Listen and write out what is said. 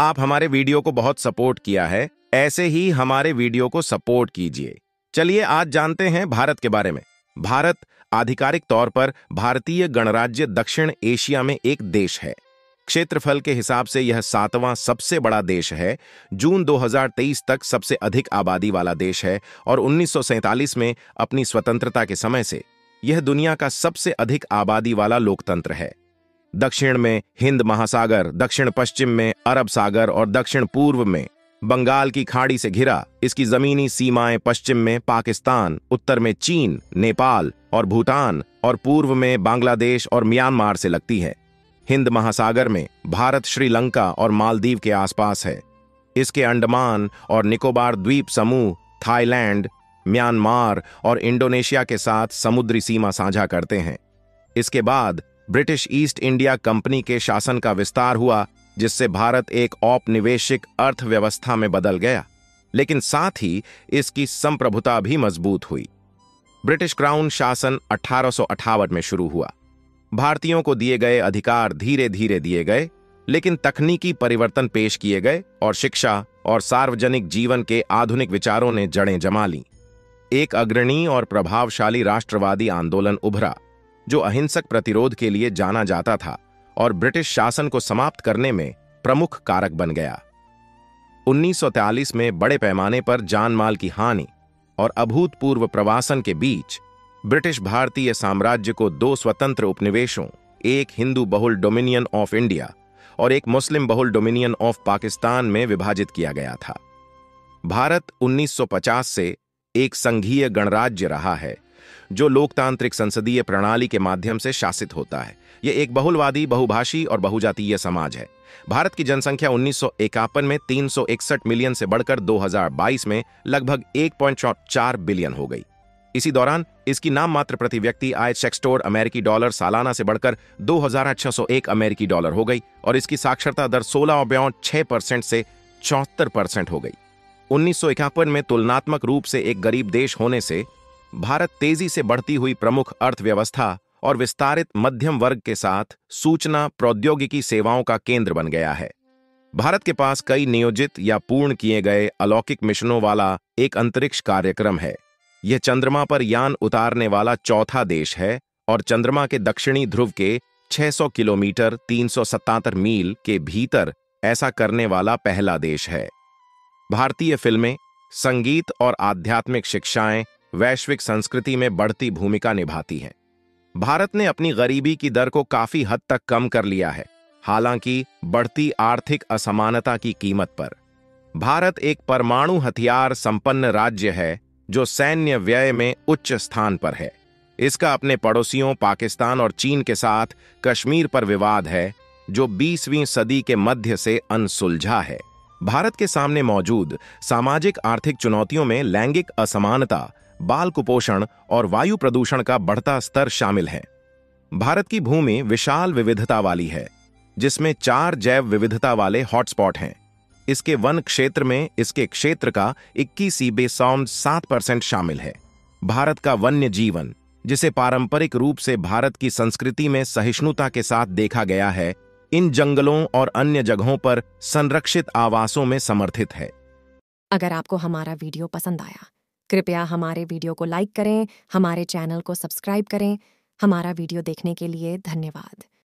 आप हमारे वीडियो को बहुत सपोर्ट किया है, ऐसे ही हमारे वीडियो को सपोर्ट कीजिए। चलिए आज जानते हैं भारत के बारे में। भारत आधिकारिक तौर पर भारतीय गणराज्य दक्षिण एशिया में एक देश है। क्षेत्रफल के हिसाब से यह 7वां सबसे बड़ा देश है। जून 2023 तक सबसे अधिक आबादी वाला देश है और 1947 में अपनी स्वतंत्रता के समय से यह दुनिया का सबसे अधिक आबादी वाला लोकतंत्र है। दक्षिण में हिंद महासागर, दक्षिण पश्चिम में अरब सागर और दक्षिण पूर्व में बंगाल की खाड़ी से घिरा इसकी जमीनी सीमाएं पश्चिम में पाकिस्तान, उत्तर में चीन, नेपाल और भूटान और पूर्व में बांग्लादेश और म्यांमार से लगती है। हिंद महासागर में भारत, श्रीलंका और मालदीव के आसपास है। इसके अंडमान और निकोबार द्वीप समूह थाईलैंड, म्यांमार और इंडोनेशिया के साथ समुद्री सीमा साझा करते हैं। इसके बाद ब्रिटिश ईस्ट इंडिया कंपनी के शासन का विस्तार हुआ, जिससे भारत एक औपनिवेशिक अर्थव्यवस्था में बदल गया, लेकिन साथ ही इसकी संप्रभुता भी मजबूत हुई। ब्रिटिश क्राउन शासन 1858 में शुरू हुआ। भारतीयों को दिए गए अधिकार धीरे धीरे दिए गए, लेकिन तकनीकी परिवर्तन पेश किए गए और शिक्षा और सार्वजनिक जीवन के आधुनिक विचारों ने जड़ें जमा लीं। एक अग्रणी और प्रभावशाली राष्ट्रवादी आंदोलन उभरा, जो अहिंसक प्रतिरोध के लिए जाना जाता था और ब्रिटिश शासन को समाप्त करने में प्रमुख कारक बन गया। 1943 में बड़े पैमाने पर जानमाल की हानि और अभूतपूर्व प्रवासन के बीच ब्रिटिश भारतीय साम्राज्य को 2 स्वतंत्र उपनिवेशों, एक हिंदू बहुल डोमिनियन ऑफ इंडिया और एक मुस्लिम बहुल डोमिनियन ऑफ पाकिस्तान में विभाजित किया गया था। भारत 1950 से एक संघीय गणराज्य रहा है, जो लोकतांत्रिक संसदीय प्रणाली के माध्यम से शासित होता है। यह एक बहुलवादी, बहुभाषी और बहुजातीय समाज है। भारत की जनसंख्या 1951 में 361 मिलियन से बढ़कर 2022 में लगभग 1.4 बिलियन हो गई। इसी दौरान इसकी नाम मात्र प्रति व्यक्ति आय $6 अमेरिकी डॉलर सालाना से बढ़कर $2,601 अमेरिकी डॉलर हो गई और इसकी साक्षरता दर 16.6% से 74% हो गई। 1951 में तुलनात्मक रूप से एक गरीब देश होने से भारत तेजी से बढ़ती हुई प्रमुख अर्थव्यवस्था और विस्तारित मध्यम वर्ग के साथ सूचना प्रौद्योगिकी सेवाओं का केंद्र बन गया है। भारत के पास कई नियोजित या पूर्ण किए गए अलौकिक मिशनों वाला एक अंतरिक्ष कार्यक्रम है। यह चंद्रमा पर यान उतारने वाला चौथा देश है और चंद्रमा के दक्षिणी ध्रुव के 600 किलोमीटर 377 मील के भीतर ऐसा करने वाला पहला देश है। भारतीय फिल्में, संगीत और आध्यात्मिक शिक्षाएं वैश्विक संस्कृति में बढ़ती भूमिका निभाती हैं। भारत ने अपनी गरीबी की दर को काफी हद तक कम कर लिया है, हालांकि बढ़ती आर्थिक असमानता की कीमत पर। भारत एक परमाणु हथियार संपन्न राज्य है, जो सैन्य व्यय में उच्च स्थान पर है। इसका अपने पड़ोसियों पाकिस्तान और चीन के साथ कश्मीर पर विवाद है, जो 20वीं सदी के मध्य से अनसुलझा है। भारत के सामने मौजूद सामाजिक आर्थिक चुनौतियों में लैंगिक असमानता, बाल कुपोषण और वायु प्रदूषण का बढ़ता स्तर शामिल है। भारत की भूमि विशाल विविधता वाली है, जिसमें 4 जैव विविधता वाले हॉटस्पॉट हैं। इसके वन क्षेत्र में इसके क्षेत्र का 21.7% शामिल है। भारत का वन्य जीवन, जिसे पारंपरिक रूप से भारत की संस्कृति में सहिष्णुता के साथ देखा गया है, इन जंगलों और अन्य जगहों पर संरक्षित आवासों में समर्थित है। अगर आपको हमारा वीडियो पसंद आया, कृपया हमारे वीडियो को लाइक करें, हमारे चैनल को सब्सक्राइब करें। हमारा वीडियो देखने के लिए धन्यवाद।